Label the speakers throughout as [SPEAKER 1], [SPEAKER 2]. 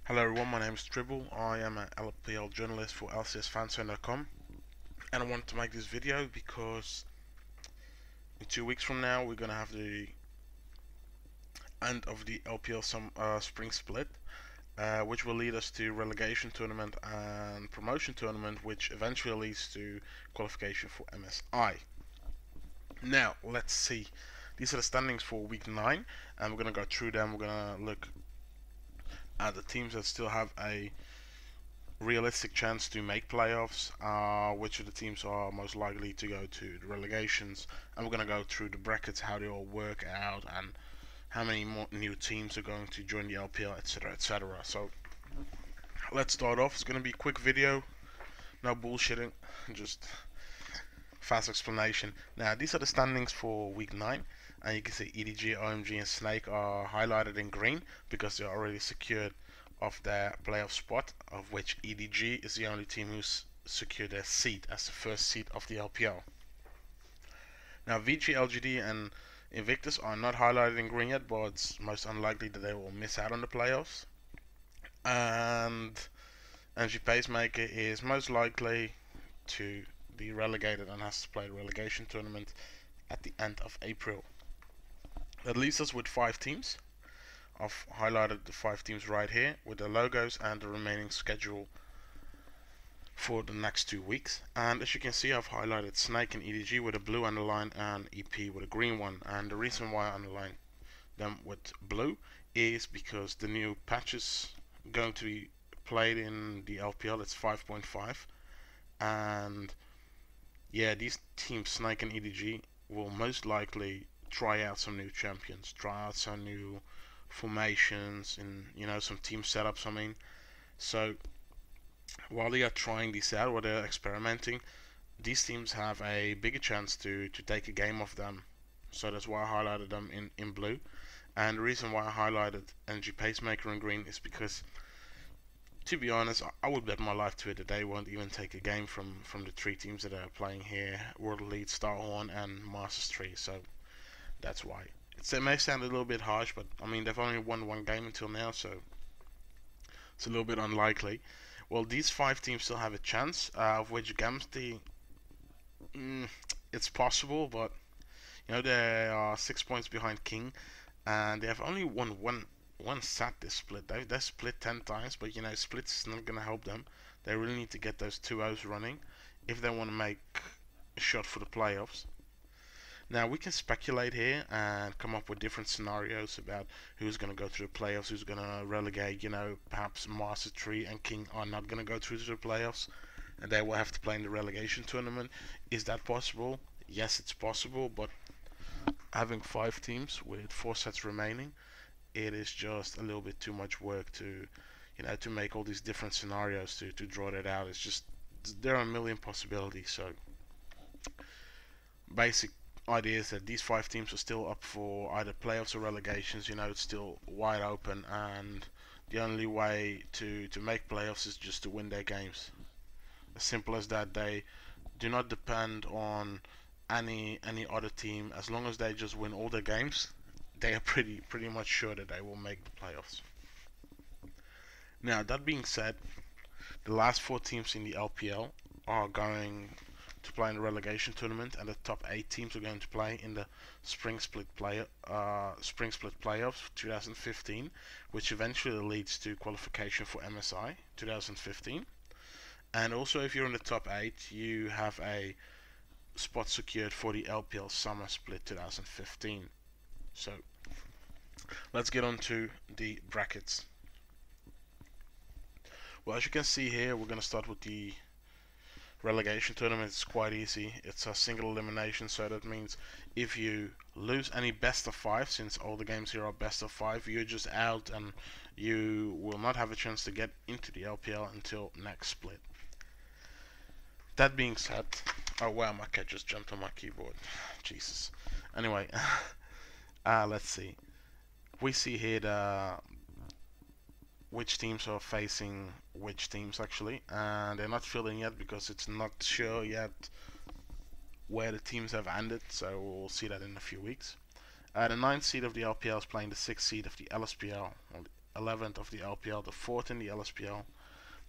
[SPEAKER 1] Hello everyone, my name is Tribble. I am an LPL journalist for lcsfanzone.com, and I wanted to make this video because in 2 weeks from now we're gonna have the end of the LPL spring split, which will lead us to relegation tournament and promotion tournament, which eventually leads to qualification for MSI. Now let's see. These are the standings for week 9, and we're gonna go through them. We're gonna look at the teams that still have a realistic chance to make playoffs, which of the teams are most likely to go to the relegations, and we're going to go through the brackets, how they all work out, and how many more new teams are going to join the LPL, etc, etc. So let's start off. It's going to be a quick video, no bullshitting, just fast explanation. Now these are the standings for week 9, and you can see EDG, OMG and Snake are highlighted in green because they're already secured of their playoff spot, of which EDG is the only team who's secured their seat as the first seed of the LPL. Now VG, LGD and Invictus are not highlighted in green yet, but it's most unlikely that they will miss out on the playoffs. And NG Pacemaker is most likely to be relegated and has to play the relegation tournament at the end of April. That leaves us with 5 teams. I've highlighted the 5 teams right here with the logos and the remaining schedule for the next 2 weeks. And as you can see, I've highlighted Snake and EDG with a blue underline and EP with a green one. And the reason why I underline them with blue is because the new patches going to be played in the LPL, it's 5.5, and yeah, these teams Snake and EDG will most likely try out some new champions, try out some new formations and some team setups. So while they are trying this out, while they're experimenting, these teams have a bigger chance to take a game off them. So that's why I highlighted them in blue. And the reason why I highlighted Energy Pacemaker in green is because, to be honest, I would bet my life to it that they won't even take a game from the 3 teams that are playing here: World Elite, Starhorn and Masters 3. So that's why. It may sound a little bit harsh, but I mean, they've only won 1 game until now, so it's a little bit unlikely. Well, these 5 teams still have a chance, of which Gamsty, it's possible, but they are 6 points behind King, and they have only won one set this split. They split 10 times, but splits is not gonna help them. They really need to get those 2-0s running if they want to make a shot for the playoffs. Now we can speculate here and come up with different scenarios about who's going to go through the playoffs, who's going to relegate. Perhaps Master Tree and King are not going to go through to the playoffs, and they will have to play in the relegation tournament. Is that possible? Yes, it's possible, but having 5 teams with 4 sets remaining, it is just a little bit too much work to make all these different scenarios to draw that out. It's just, there are a million possibilities. So basic idea is that these 5 teams are still up for either playoffs or relegations. It's still wide open, and the only way to make playoffs is just to win their games. As simple as that. They do not depend on any other team. As long as they just win all their games, they are pretty much sure that they will make the playoffs. Now that being said, the last 4 teams in the LPL are going to play in the relegation tournament, and the top 8 teams are going to play in the spring split playoffs 2015, which eventually leads to qualification for MSI 2015. And also, if you're in the top 8, you have a spot secured for the LPL summer split 2015. So let's get on to the brackets. Well, as you can see here, we're going to start with the relegation tournament. Is quite easy. It's a single elimination, so that means if you lose any best of 5, since all the games here are best of 5, you're just out and you will not have a chance to get into the LPL until next split. That being said, oh wow, my cat just jumped on my keyboard. Jesus. Anyway, let's see. We see here which teams are facing which teams actually, and they're not filling yet because it's not sure yet where the teams have ended, so we'll see that in a few weeks. The 9th seed of the LPL is playing the 6th seed of the LSPL, 11th of the LPL, the 4th in the LSPL,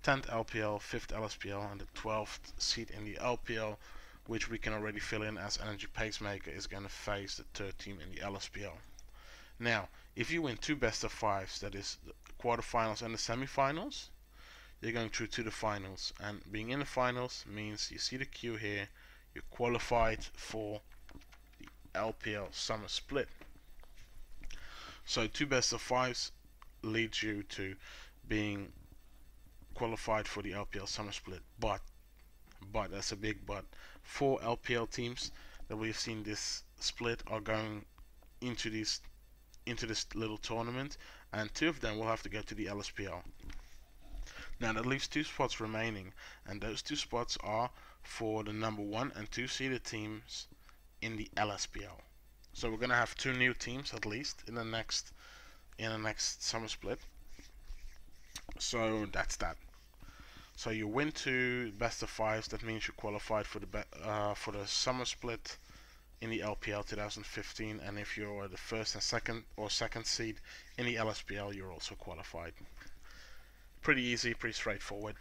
[SPEAKER 1] 10th LPL, 5th LSPL, and the 12th seed in the LPL, which we can already fill in as Energy Pacemaker is going to face the 3rd team in the LSPL. Now, if you win 2 best of 5s, that is the quarterfinals and the semifinals, you're going through to the finals. And being in the finals means you see the queue here, you're qualified for the LPL Summer Split. So 2 best of 5s leads you to being qualified for the LPL Summer Split. But that's a big but. 4 LPL teams that we've seen this split are going into this little tournament, and 2 of them will have to go to the LSPL. Now that leaves 2 spots remaining, and those 2 spots are for the number 1 and 2 seeded teams in the LSPL. So we're gonna have 2 new teams at least in the next summer split. So that's that. So you win 2 best of 5s. That means you qualified for the summer split in the LPL 2015, and if you're the 1st and 2nd seed in the LSPL, you're also qualified. Pretty easy, pretty straightforward.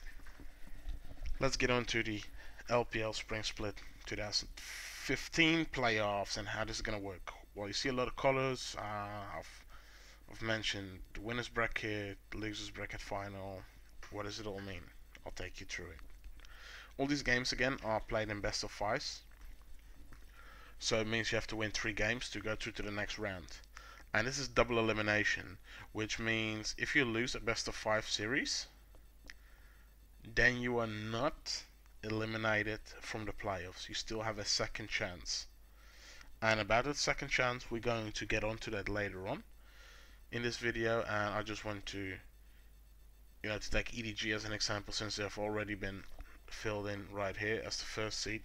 [SPEAKER 1] Let's get on to the LPL Spring Split 2015 playoffs and how this is gonna work. Well, you see a lot of colors. I've mentioned the winners bracket, losers bracket final. What does it all mean? I'll take you through it. All these games again are played in best of 5s. So it means you have to win 3 games to go through to the next round. And this is double elimination, which means if you lose a best of 5 series, then you are not eliminated from the playoffs. You still have a second chance. And about that second chance, we're going to get onto that later on in this video, and I just want to to take EDG as an example, since they've already been filled in right here as the 1st seed,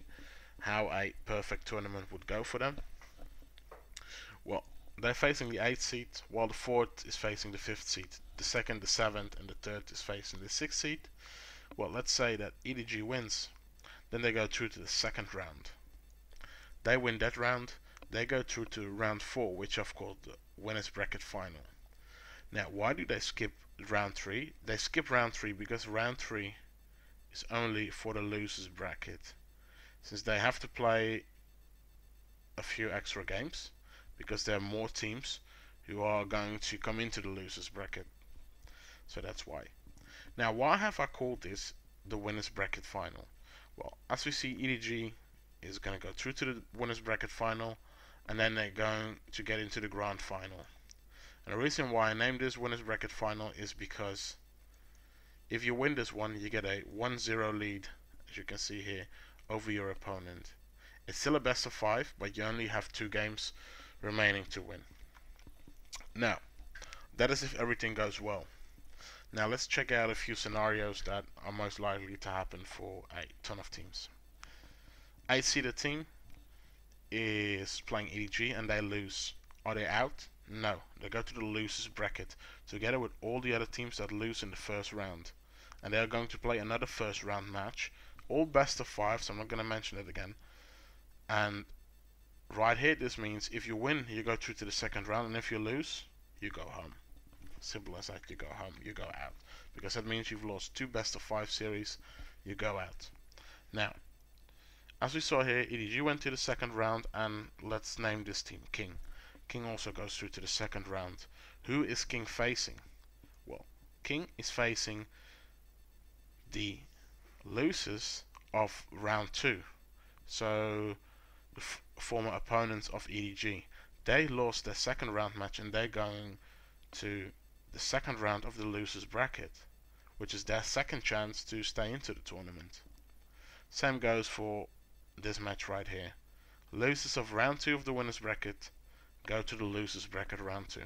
[SPEAKER 1] how a perfect tournament would go for them. Well, they're facing the 8th seed, while the 4th is facing the 5th seed. The 2nd, the 7th, and the 3rd is facing the 6th seed. Well, let's say that EDG wins, then they go through to the 2nd round. They win that round, they go through to round 4, which I've called the winners bracket final. Now, why do they skip round 3? They skip round 3 because round 3 is only for the losers bracket, since they have to play a few extra games because there are more teams who are going to come into the losers bracket. So that's why. Now, why have I called this the winners bracket final? Well, as we see, EDG is going to go through to the winners bracket final, and then they're going to get into the grand final. And the reason why I named this winners bracket final is because if you win this one, you get a 1-0 lead, as you can see here, over your opponent. It's still a best of 5, but you only have 2 games remaining to win. Now, that is if everything goes well. Now let's check out a few scenarios that are most likely to happen for a ton of teams. 8-seeded team is playing EDG and they lose. Are they out? No, they go to the losers bracket together with all the other teams that lose in the 1st round. And they are going to play another 1st round match, all best of 5, so I'm not going to mention it again. And right here, this means if you win, you go through to the 2nd round, and if you lose, you go home. Simple as that. You go home, you go out, because that means you've lost 2 best of 5 series, you go out. Now, as we saw here, EDG went to the 2nd round, and let's name this team King. King also goes through to the 2nd round. Who is King facing? Well, King is facing the losers of round 2. So the former opponents of EDG. They lost their 2nd round match, and they're going to the 2nd round of the losers bracket, which is their 2nd chance to stay into the tournament. Same goes for this match right here. Losers of round 2 of the winners bracket go to the losers bracket round 2.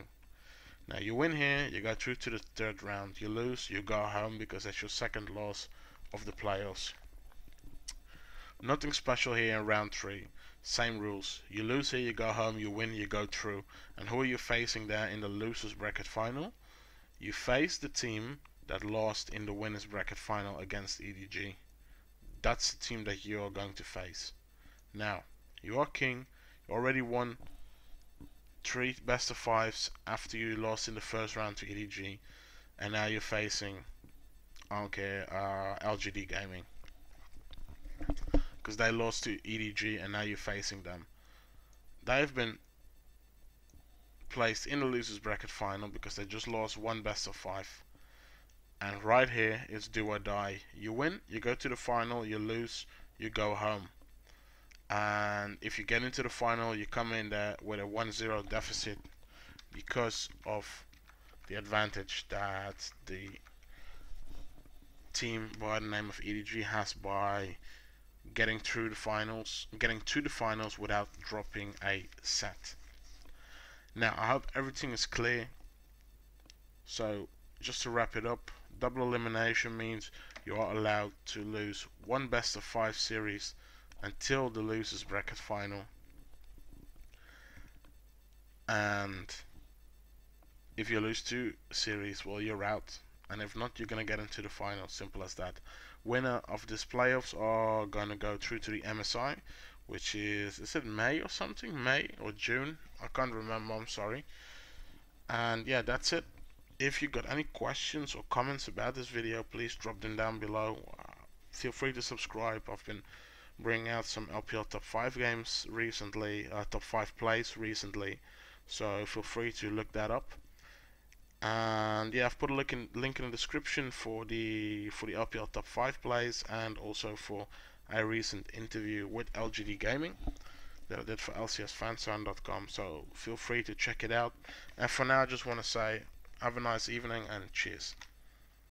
[SPEAKER 1] Now you win here, you go through to the 3rd round. You lose, you go home, because that's your 2nd loss of the playoffs. Nothing special here in round 3. Same rules. You lose here, you go home. You win, you go through. And who are you facing there in the losers bracket final? You face the team that lost in the winners bracket final against EDG. That's the team that you are going to face. Now, you are King. You already won 3 best of 5s after you lost in the 1st round to EDG. and now you're facing, I don't care, LGD Gaming, because they lost to EDG, and now you're facing them. They've been placed in the losers bracket final because they just lost one best of 5. And right here it's do or die. You win, you go to the final. You lose, you go home. And if you get into the final, you come in there with a 1-0 deficit because of the advantage that the team by the name of EDG has by getting to the finals without dropping a set. Now I hope everything is clear. So just to wrap it up, double elimination means you are allowed to lose one best of 5 series until the losers bracket final, and if you lose 2 series, well, you're out, and if not, you're gonna get into the final. Simple as that. Winner of this playoffs are gonna go through to the MSI, which is it May or something? May or June? I can't remember, I'm sorry. And yeah, that's it. If you got any questions or comments about this video, please drop them down below. Feel free to subscribe. I've been bringing out some LPL top 5 games recently, top 5 plays recently, so feel free to look that up. And yeah, I've put a link in the description for the LPL top 5 plays, and also for a recent interview with LGD Gaming that I did for lcsfanzone.com, so feel free to check it out. And for now, I just want to say have a nice evening and cheers.